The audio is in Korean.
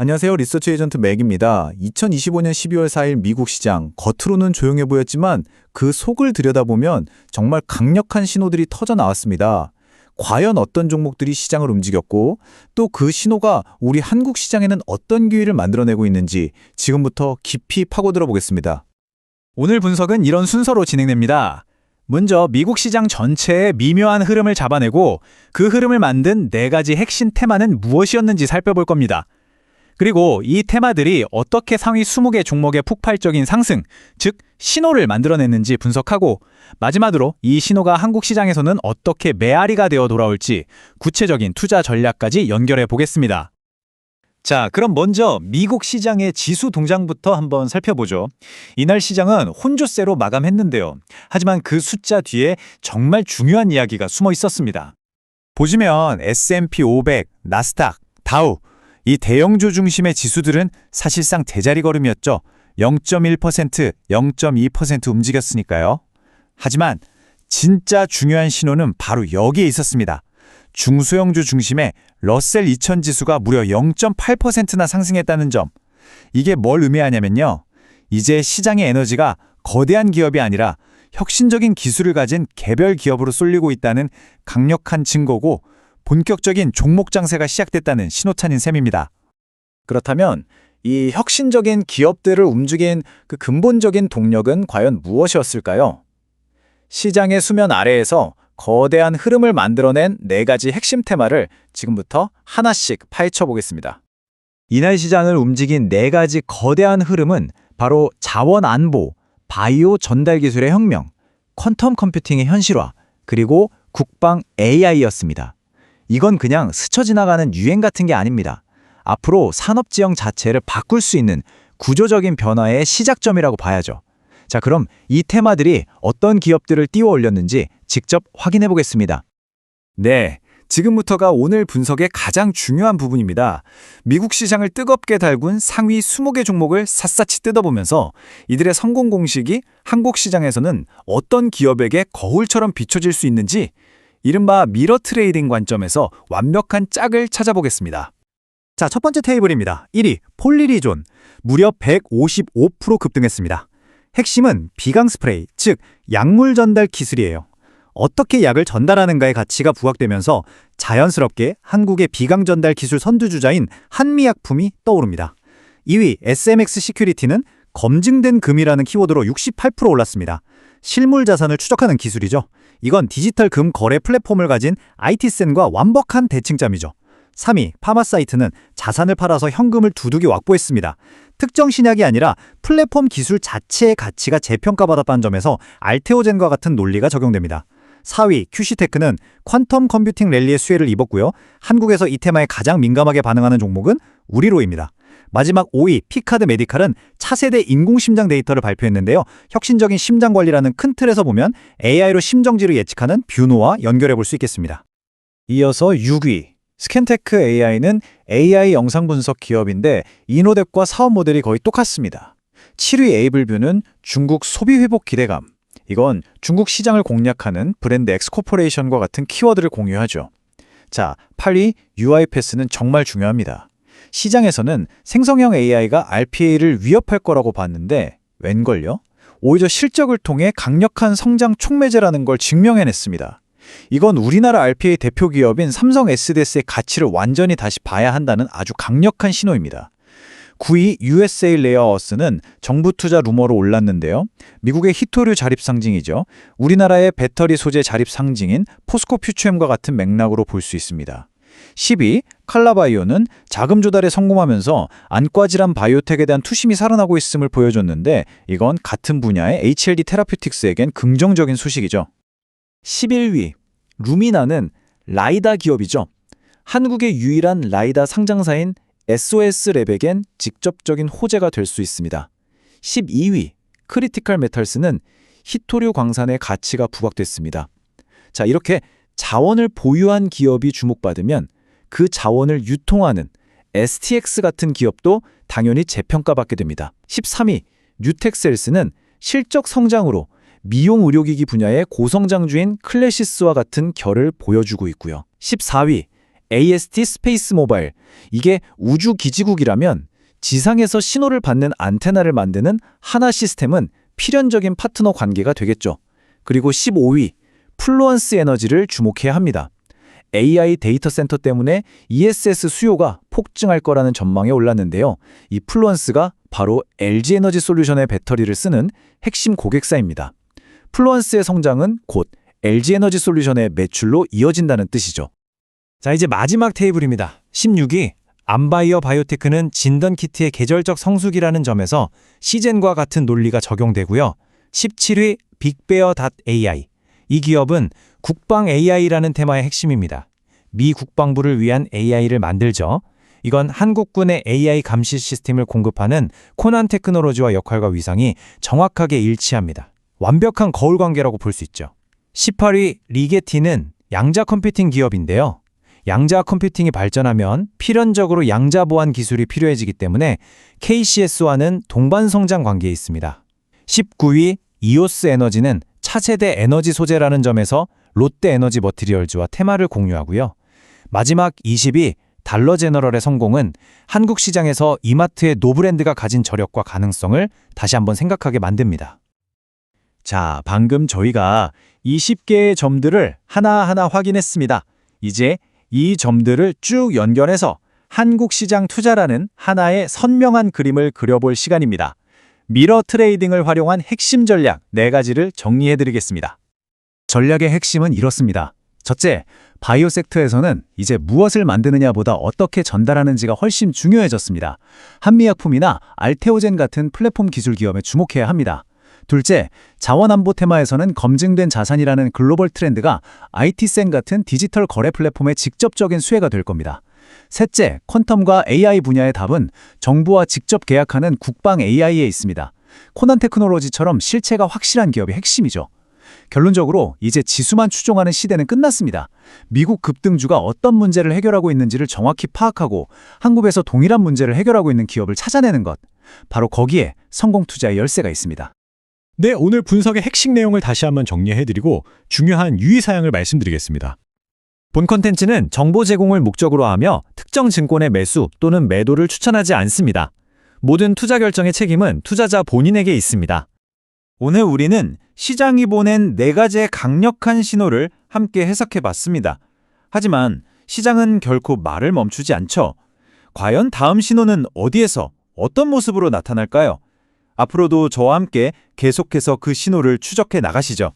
안녕하세요. 리서치 에이전트 맥입니다. 2025년 12월 4일 미국 시장, 겉으로는 조용해 보였지만 그 속을 들여다보면 정말 강력한 신호들이 터져 나왔습니다. 과연 어떤 종목들이 시장을 움직였고 또 그 신호가 우리 한국 시장에는 어떤 기회를 만들어내고 있는지 지금부터 깊이 파고들어 보겠습니다. 오늘 분석은 이런 순서로 진행됩니다. 먼저 미국 시장 전체의 미묘한 흐름을 잡아내고 그 흐름을 만든 4가지 핵심 테마는 무엇이었는지 살펴볼 겁니다. 그리고 이 테마들이 어떻게 상위 20개 종목의 폭발적인 상승, 즉 신호를 만들어냈는지 분석하고 마지막으로 이 신호가 한국 시장에서는 어떻게 메아리가 되어 돌아올지 구체적인 투자 전략까지 연결해 보겠습니다. 자, 그럼 먼저 미국 시장의 지수 동향부터 한번 살펴보죠. 이날 시장은 혼조세로 마감했는데요. 하지만 그 숫자 뒤에 정말 중요한 이야기가 숨어 있었습니다. 보시면 S&P 500, 나스닥, 다우 이 대형주 중심의 지수들은 사실상 제자리 걸음이었죠. 0.1%, 0.2% 움직였으니까요. 하지만 진짜 중요한 신호는 바로 여기에 있었습니다. 중소형주 중심의 러셀 2000 지수가 무려 0.8%나 상승했다는 점. 이게 뭘 의미하냐면요. 이제 시장의 에너지가 거대한 기업이 아니라 혁신적인 기술을 가진 개별 기업으로 쏠리고 있다는 강력한 증거고 본격적인 종목 장세가 시작됐다는 신호탄인 셈입니다. 그렇다면 이 혁신적인 기업들을 움직인 그 근본적인 동력은 과연 무엇이었을까요? 시장의 수면 아래에서 거대한 흐름을 만들어낸 4가지 핵심 테마를 지금부터 하나씩 파헤쳐 보겠습니다. 이날 시장을 움직인 4가지 거대한 흐름은 바로 자원 안보, 바이오 전달 기술의 혁명, 퀀텀 컴퓨팅의 현실화, 그리고 국방 AI였습니다. 이건 그냥 스쳐 지나가는 유행 같은 게 아닙니다. 앞으로 산업 지형 자체를 바꿀 수 있는 구조적인 변화의 시작점이라고 봐야죠. 자, 그럼 이 테마들이 어떤 기업들을 띄워 올렸는지 직접 확인해 보겠습니다. 네, 지금부터가 오늘 분석의 가장 중요한 부분입니다. 미국 시장을 뜨겁게 달군 상위 20개 종목을 샅샅이 뜯어보면서 이들의 성공 공식이 한국 시장에서는 어떤 기업에게 거울처럼 비춰질 수 있는지 이른바 미러 트레이딩 관점에서 완벽한 짝을 찾아보겠습니다. 자, 첫 번째 테이블입니다. 1위 폴리리존, 무려 155% 급등했습니다. 핵심은 비강 스프레이, 즉 약물 전달 기술이에요. 어떻게 약을 전달하는가의 가치가 부각되면서 자연스럽게 한국의 비강 전달 기술 선두주자인 한미약품이 떠오릅니다. 2위 SMX 시큐리티는 검증된 금이라는 키워드로 68% 올랐습니다. 실물 자산을 추적하는 기술이죠. 이건 디지털 금 거래 플랫폼을 가진 IT센과 완벽한 대칭점이죠. 3위 파마사이트는 자산을 팔아서 현금을 두둑이 확보했습니다. 특정 신약이 아니라 플랫폼 기술 자체의 가치가 재평가받았다는 점에서 알테오젠과 같은 논리가 적용됩니다. 4위 큐시테크는 퀀텀 컴퓨팅 랠리의 수혜를 입었고요. 한국에서 이 테마에 가장 민감하게 반응하는 종목은 우리로입니다. 마지막 5위 피카드 메디칼은 차세대 인공심장 데이터를 발표했는데요. 혁신적인 심장관리라는 큰 틀에서 보면 AI로 심정지를 예측하는 뷰노와 연결해 볼 수 있겠습니다. 이어서 6위 스캔테크 AI는 AI 영상 분석 기업인데 이노뎁과 사업 모델이 거의 똑같습니다. 7위 에이블뷰는 중국 소비 회복 기대감. 이건 중국 시장을 공략하는 브랜드 엑스코퍼레이션과 같은 키워드를 공유하죠. 자, 8위 UiPath는 정말 중요합니다. 시장에서는 생성형 AI가 RPA를 위협할 거라고 봤는데 웬걸요? 오히려 실적을 통해 강력한 성장 촉매제라는 걸 증명해냈습니다. 이건 우리나라 RPA 대표 기업인 삼성 SDS의 가치를 완전히 다시 봐야 한다는 아주 강력한 신호입니다. 9위 USA 레어어스는 정부 투자 루머로 올랐는데요. 미국의 히토류 자립 상징이죠. 우리나라의 배터리 소재 자립 상징인 포스코 퓨처엠과 같은 맥락으로 볼 수 있습니다. 10위 칼라바이오는 자금 조달에 성공하면서 안과질환 바이오텍에 대한 투심이 살아나고 있음을 보여줬는데 이건 같은 분야의 HLD 테라퓨틱스에겐 긍정적인 소식이죠. 11위 루미나는 라이다 기업이죠. 한국의 유일한 라이다 상장사인 SOS랩에겐 직접적인 호재가 될 수 있습니다. 12위 크리티컬 메탈스는 히토류 광산의 가치가 부각됐습니다. 자, 이렇게 자원을 보유한 기업이 주목받으면 그 자원을 유통하는 STX 같은 기업도 당연히 재평가받게 됩니다. 13위 뉴텍셀스는 실적 성장으로 미용 의료기기 분야의 고성장주인 클래시스와 같은 결을 보여주고 있고요. 14위 AST 스페이스 모바일. 이게 우주 기지국이라면 지상에서 신호를 받는 안테나를 만드는 하나 시스템은 필연적인 파트너 관계가 되겠죠. 그리고 15위, 플루언스 에너지를 주목해야 합니다. AI 데이터 센터 때문에 ESS 수요가 폭증할 거라는 전망이 올랐는데요. 이 플루언스가 바로 LG 에너지 솔루션의 배터리를 쓰는 핵심 고객사입니다. 플루언스의 성장은 곧 LG 에너지 솔루션의 매출로 이어진다는 뜻이죠. 자, 이제 마지막 테이블입니다. 16위, 암바이어 바이오테크는 진단키트의 계절적 성수기라는 점에서 시젠과 같은 논리가 적용되고요. 17위, 빅베어.ai. 이 기업은 국방 AI라는 테마의 핵심입니다. 미 국방부를 위한 AI를 만들죠. 이건 한국군의 AI 감시 시스템을 공급하는 코난 테크놀로지와 역할과 위상이 정확하게 일치합니다. 완벽한 거울 관계라고 볼 수 있죠. 18위, 리게티는 양자 컴퓨팅 기업인데요. 양자 컴퓨팅이 발전하면 필연적으로 양자 보안 기술이 필요해지기 때문에 KCS와는 동반 성장 관계에 있습니다. 19위, 이오스 에너지는 차세대 에너지 소재라는 점에서 롯데 에너지 머티리얼즈와 테마를 공유하고요. 마지막 20위, 달러 제너럴의 성공은 한국 시장에서 이마트의 노브랜드가 가진 저력과 가능성을 다시 한번 생각하게 만듭니다. 자, 방금 저희가 20개의 점들을 하나하나 확인했습니다. 이제 이 점들을 쭉 연결해서 한국 시장 투자라는 하나의 선명한 그림을 그려볼 시간입니다. 미러 트레이딩을 활용한 핵심 전략 4가지를 정리해드리겠습니다. 전략의 핵심은 이렇습니다. 첫째, 바이오 섹터에서는 이제 무엇을 만드느냐보다 어떻게 전달하는지가 훨씬 중요해졌습니다. 한미약품이나 알테오젠 같은 플랫폼 기술 기업에 주목해야 합니다. 둘째, 자원안보 테마에서는 검증된 자산이라는 글로벌 트렌드가 IT센 같은 디지털 거래 플랫폼의 직접적인 수혜가 될 겁니다. 셋째, 퀀텀과 AI 분야의 답은 정부와 직접 계약하는 국방 AI에 있습니다. 코난 테크놀로지처럼 실체가 확실한 기업이 핵심이죠. 결론적으로 이제 지수만 추종하는 시대는 끝났습니다. 미국 급등주가 어떤 문제를 해결하고 있는지를 정확히 파악하고 한국에서 동일한 문제를 해결하고 있는 기업을 찾아내는 것. 바로 거기에 성공 투자의 열쇠가 있습니다. 네, 오늘 분석의 핵심 내용을 다시 한번 정리해드리고 중요한 유의사항을 말씀드리겠습니다. 본 콘텐츠는 정보 제공을 목적으로 하며 특정 증권의 매수 또는 매도를 추천하지 않습니다. 모든 투자 결정의 책임은 투자자 본인에게 있습니다. 오늘 우리는 시장이 보낸 4가지의 강력한 신호를 함께 해석해 봤습니다. 하지만 시장은 결코 말을 멈추지 않죠. 과연 다음 신호는 어디에서 어떤 모습으로 나타날까요? 앞으로도 저와 함께 계속해서 그 신호를 추적해 나가시죠.